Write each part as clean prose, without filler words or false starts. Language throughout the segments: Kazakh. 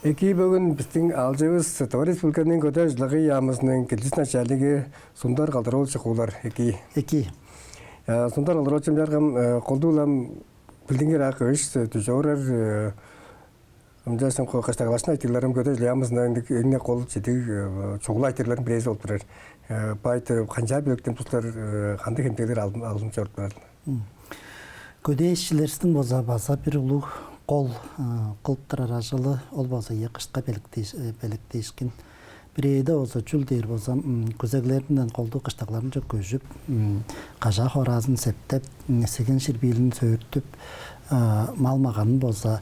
Эки бүгін біздің алжыбыз Сытова Республиканың көтө жылығы ямысының келдіс начальнигі Сундар қалдырол шықулар эки. Сундар қалдырол чем жарғам қолдулам білдіңгер ақы үш түжорар Амжасын қастағылашын айтыларым көтө жылы ямысының еңне қол жетік чоғылы айтыларым бірез олып тұрар. Байты қанжа бөліктен тұстар қанды кемтегілер алдым жорып тұрар. Көде ішілерістің боза баса бір ұлы қол қылыптырар ажылы ол боза еқішқа беліктейшкен. Бірейді олса чүл дейір боза көзеглерінден қолды қыштағыларын жоқ көжіп, қажа хоразын септеп, сеген шербейлін сөйіртіп, малмағанын боза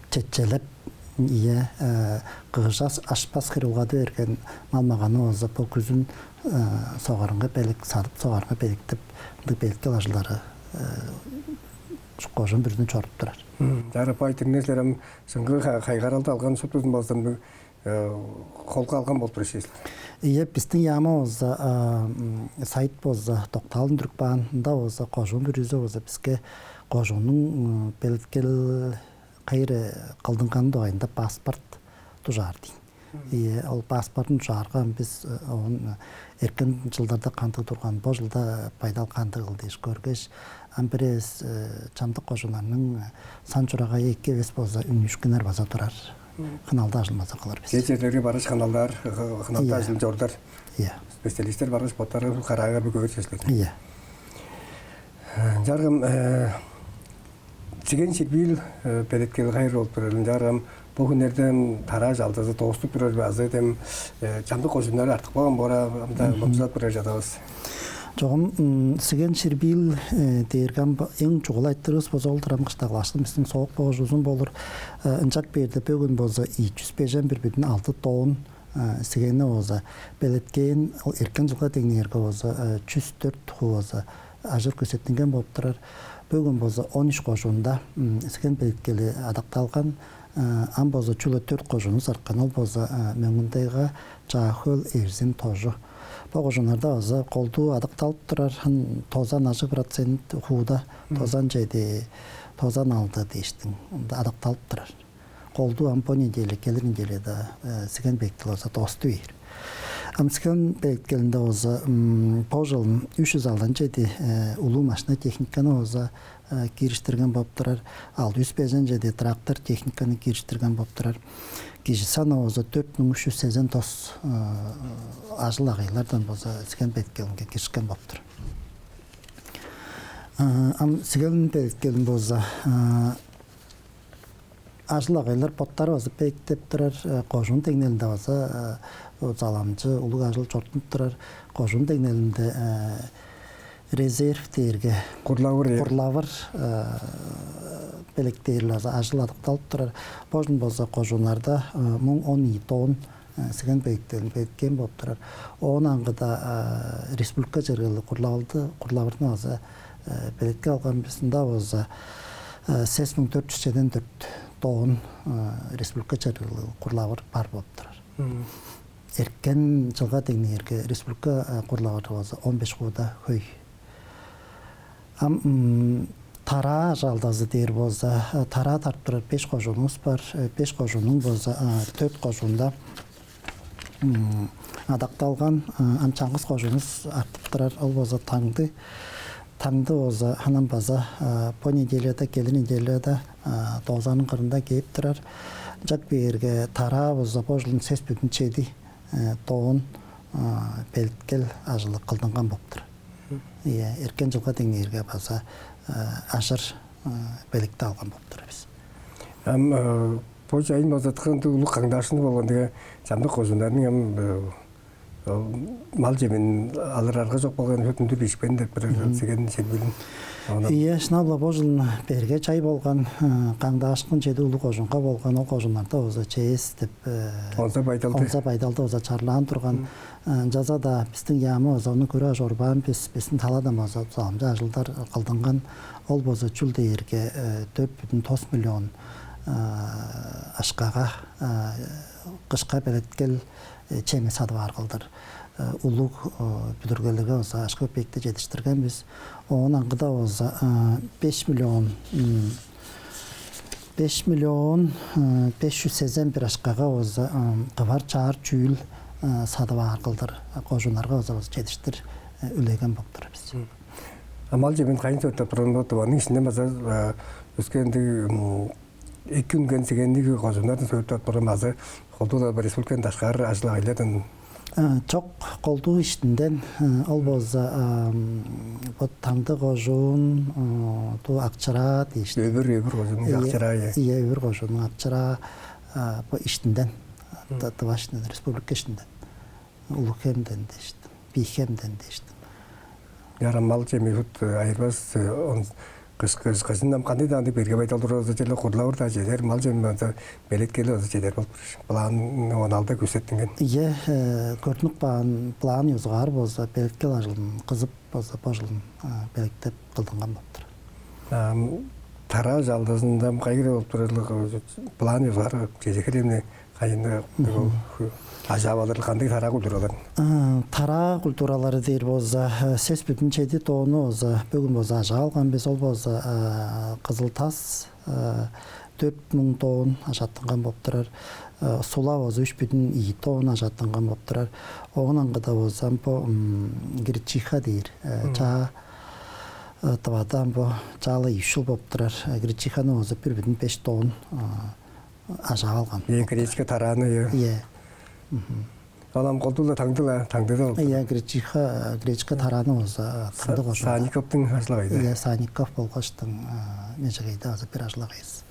четчелеп, қығыжас ашпас қырылғады өрген малмағаны олса бұл күзін соғарынға белік сарып, соғарынға беліктіп, беліккел ажылары қожын бірден чорып тұрар. Жарып айтырнеслерім сыңғы қайғаралды алған сұптызын болсам қолға алған болып тұрышесілер. Біздің яма олса сайт болса тоқталын түрікпағында олса қожын бүрізі олса бізге қожынның беліткел қайры қылдыңған доғайында паспорт тұжар дейін. Ол паспортын тұжарған біз еркен жылдарда қанты тұрған, бұл жылда пайдал қанты қылдеш көргеш, Амбірес чамдық қожыларының сан жыраға екке вес болса үңішкінер база тұрар. Қыналда ажылмаза қалар біз. Кечерлерге барыш қаналдар, қыналда ажыл жордар. Специалистер барыш боттары қараға бүкөөр сеследі. Жарғым, Чеген шербил переткел қайыр олып тұрарын жарғым, бұл күндерден тараж алтазы тоғыстық бірер базы дем чамдық қожылары артық болған бора бұмсат бірер жатауыз. Жоғым, сеген шербил дейірген ең жоғыл айттырыз боза олдырам қыштағылаштым. Біздің соғық боғыз ұзын болыр. Үнчак берді бөгін боза 200 бір бүтін 6 тоғын сегені боза. Белеткен еркен жылға теңнерге боза 104 тұқы боза. Ажыр көсеттінген болып тұрар. Бөгін боза 13 қожуында сеген белеткелі адақталған. Ан боза чулы 4 қожуыны сарқан ол боза мөңіндайға жағыл ерзін тожу. Қожынарда азы қолды адықталып тұрар, тозан ажы процент хууда, тозан жайды, тозан алды дейштің, адықталып тұрар. Қолды ампони делі, келірін делі да сіген бектіл азы досты үйір. Сіген бектілінде азы бұл жылын 300 алдан жайды ұлы машина техниканы азы керіштірген болып тұрар, 600 жайды трактор техниканы керіштірген болып тұрар. Кежі саны өзі 4380 тос ажыл ағайлардан боза сіген бейткелінге кешкен болып тұр. Сіген бейткелін боза ажыл ағайлар поттары өзі бейктеп тұрар, қожын тегнелінде боза заламжы ұлық ажыл жортын тұрар, қожын тегнелінде резерв дейірге құрлавыр белектейірлер ажыл адықталып тұрар. Божын болса қожынларда 10-12 тоғын сіген бейіккен болып тұрар. Оғын аңғыда республика жергелі құрлавырдың азы белекке алған бісінде азы 8404 тоғын республика жергелі құрлавыр бар болып тұрар. Еркен жылға тегнерге республика құрлавыр азы 15 қуыда хөй. Тара жалдазы дейір болса, тара тарп тұрар 5 қожуыңыз бар, 5 қожуының болса 4 қожуында адақталған анчаңыз қожуыңыз артып тұрар, ол болса таңды болса ханан база по неделяда, келі неделяда 90-ның қырында кейіп тұрар. Жак берге тара болса по жылын сес бүтін чеді тоғын белткел ажылы қылдынған болып тұр. Еркен жылға теңерге баса ашыр белікті алған болып тұр біз. Бұл жайын базатқанды ұлы қаңдашыны болғандығы жамды қожындардың мал жемен алырарға жоқ болған өтінді бешпен деп бір сеген шербілін. Шынабла бұл жылын берге чай болған, қаңдашқын жеді ұлы қожынға болған, ол қожынларда өзі чейіз деп онса байдалды өзі чарлаған тұрған. Жазада біздің ямы озауны көрі жорбан біздің таладам озау заламжа жылдар қылдынған ол бозы чүлді ерге 4,9 миллион ашқаға қышқа белеткел чеме сады бар қылдыр. Улуг бүдіргелігі оза ашқы өпекті жетіштірген біз. Оған аңғыда оза 5 миллион 5 миллион 500 bir aşkağa oza kıvar çağır çüyül sadıva arqıldır qo'junlarga oza жетiştir ülegen boptur biz. Amal cebin kayın söyledi buranın otuvanın içinde mesela üskendi iki gün gençliğindeki kozunların söyledi buranın bazı oldu da bir respublikanın taşkar ajlağıyla Çok kolduğu işinden ol boza bu tanıdı qo'jun tu akçara deyişti. öbür kozunun akçarayı. İyi öbür qo'junun akçara bu işinden Tıvaş'ın Respublika işinden. Ulukem'den deyişti. Bihem'den deyişti. Yaramal cemiyet ayırbaz kışından kandidatı bir gibi daldır o zaman kurlar da şeyler mal cemiyeti belet geliyor o şeyler plan onalda gösterdiğin. İyi görünük plan yazgar boza beletke ajılın kızıp boza bajılın belekte kıldıngan boptur. Tara jaldızından kaygı olup durarlık plan yazgar geceklerimne kayında acaba alır kandı tara kulturalar. Tara kulturaları deyir boza ses bütün çeydi toğunu oza bugün boza aşağı algan biz ol boza Kızıltas 4000 toğun aşattıngan bopturar. Sula boza 3000 iyi toğun aşattıngan bopturar. Oğunan gıda boza bu Giriçiha deyir. Çağa Tavadan bu çağla yüşül bopturar. Giriçiha'nı oza 1.5 toğun aşağı algan. Yen kreçke taranı ya. İyi. Alam koltuğla tangdıda. Ya Grecka tarаны olsa tanıdı qoşun. Sanikov'tun haslağıydı. Ya Sanikov bolğaştın necegeydi azı bir ajlağıyız.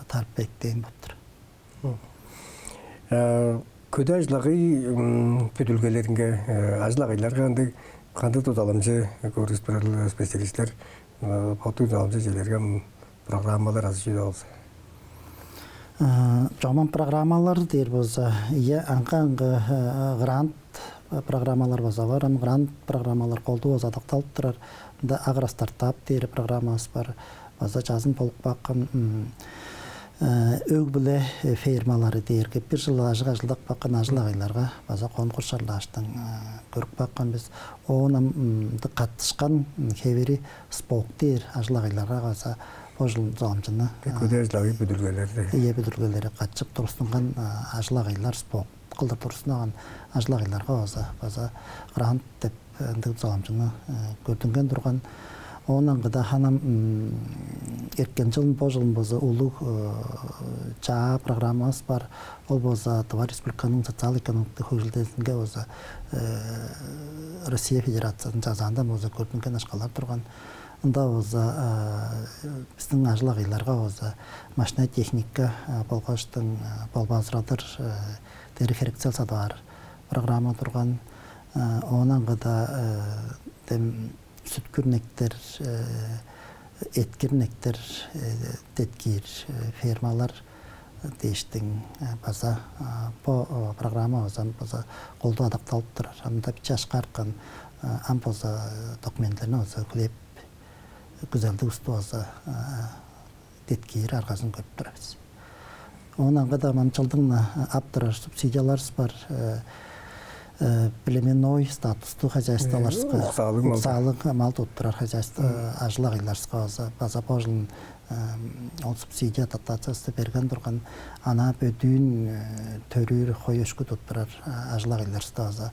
Tarp bekleyin boptur. Köde ajlağı pötülgelerine ajlağıylar kandı tutalımcı korrespondental spesialistler potu tutalımcı şeylerge programmalar azıcık olsa. Zaman programmalar deyir boza. Ya anqa grant programmalar boza var. Grant programmalar koldu boza adaqtalıp turar. Da Agra Startup deyir programması var. Boza жазын болып баққан өг біле фермалары deyir ki bir yıl ajıldak baqan ajılağılarga boza konkurslar açtın. Görüp baqan biz onun qatışqan keveri spok deyir ajılağılarga boza Ojul zalamcını. Köde ajlağı pötülgelerde. İyi bildirgeleri kaçıp dursungan ajlağılar spok kıldır dursungan ajlağılarga baza grant dep ındık zalamcını gördüngen durgan ondan gıda hanam erken жылын bu жылын boza uluk çağa programması var. O boza Tava Respublikanın sosyal ekonomik hücrelerinden boza Rusya Federasyası'nın cazanda boza gördüngen aşkalar durgan. Unda oza bizden ajlağılarga oza maşina teknika bolğaştın bolbazradır deri sadar programma durgan ondan gıda sütkürnekler etkirnekler tetkir firmalar değiştin baza bu programma oza baza koldu adaqtalıp durar. Anda bir çaşqarqan am boza dokumentlerini oza kulep güzeldi usta olsa tetkir arkasını görüp durarız. Ondan kadar mamçıldığına aptırar subsidiyalar var. Племенной статусту хозяйстволарска уксалык мал туттурар хозяйство ажлағыларска база божлын ол субсидия дотациясы берген турган ана бөдүүн төрүр коёшку туттурар ажлағыларска база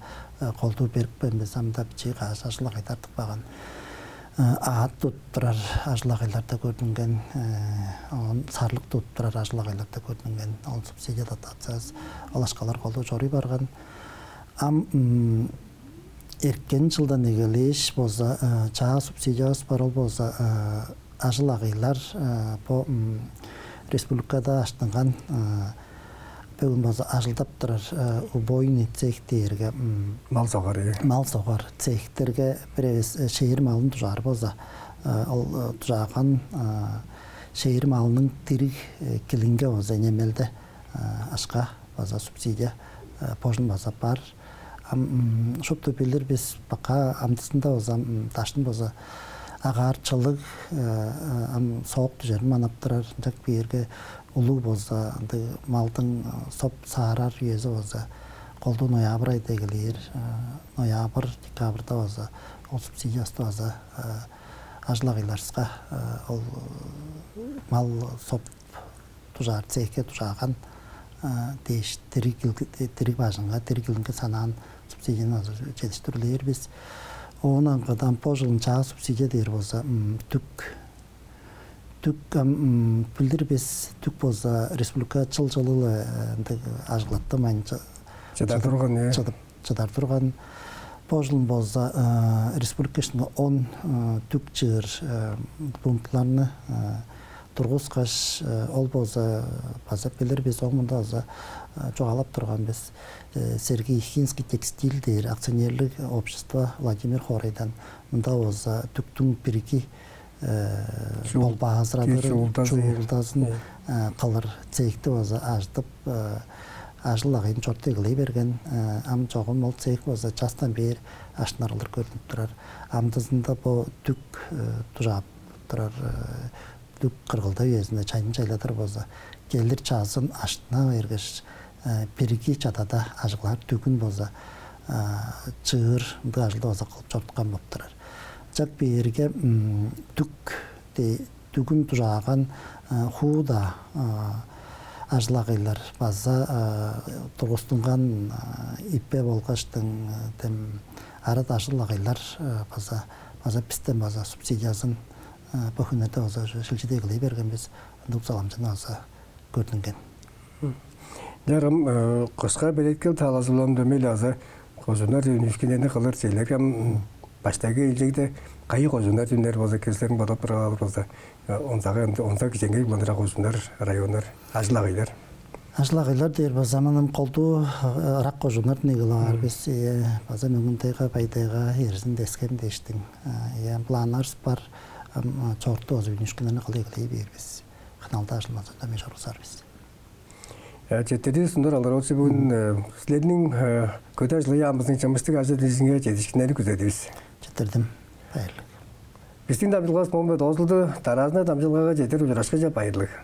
колду берип бембес амда бичи каш ажлағылар тыкпаган аат туттурар ажлағыларда көрүнгөн сарлык туттурар ажлағыларда көрүнгөн ол субсидия дотациясы алашкалар колду жорый барган erken жылдан egeliş boza çağa subsidiyası parol boza ajlağılar bu respublikada açtıngan bugün boza ajıldap durar uboyun çektirge mal soğar çektirge bir şehir malın tujar boza al tujagan şehir malının tirik kilinge boza nemelde aşka boza subsidiya pojun boza par şoptu bilir biz baka amdısında ozam taşın boza ağarçılık soğuk düzer manaptırar jak bir yerge ulu boza maldın sop sağarar yüzü boza koldu noyabr ayda gelir noyabr dekabrda boza o subsidiyası boza ajlağılarska ol mal sop тужар цехке тужаган деш терик бажынга терикилинге санаан субсидияны жетиштирилербиз. Онан кадан по жылынча субсидия дер болса түк билдирбиз түк болса республика жылы ажыглатты майынча чадар турган по жылын болса республика ишинде 10 түк жыр пунктларны тургузгаш ол болса базап билдирбиз оңунда жоғалап тұрған біз Сергей Хинский текстиль дейір акционерлік общество Владимир Хорайдан мұнда олза түктің бірікі ол бағазырадыр чуылдасын қалыр цехті олза аждып ажылағын чортегілей берген ам жоғын ол цех олза жастан бер ашынарылыр көрініп тұрар амдызында бұл түк тұжап тұрар түк қырғылда өзінде чайын жайладыр болса келдір часын ашына ергіш переки чатада ажыклар түгін болса чығыр ажылда болса қылып жортқан болып тұрар. Жак берге түгін тұжаған худа ажылағайлар база тұрғыстынған иппе болғаштың арат ажылағайлар база пістен база субсидиясын бұхынеті болса шілчедегілей берген біз ұндық саламжына болса көрінген. Жарым қысқа белеткел талазылам дөмел аза қозунар үнішкенені қылыр сейлерім баштағы елжегді қайы қозунар дүнер болса кезлерін бадап тұрғалар болса онса кешенге бұндыра қозунар районар ажылағайлар. Ажылағайлар дейір ба заманым қолду арақ қозунар негілағар біз база мүгіндайға байдайға ерізін дескен дештің. Планарс бар чорты өзі үнішкенені қылы еклей бербіз. Қыналда ажылмазы дөме жарғызар біз. Жеттерді сұндар алар олсы бүгін сілерінің көті ажылы ямыздың чамыстық ажы дезінге жетішкінері күзедіңіз. Жеттердім. Байырлық. Біздің дамжылғас момбет озылды, таразына дамжылғаға жетер ұжырашқа жап айырлық.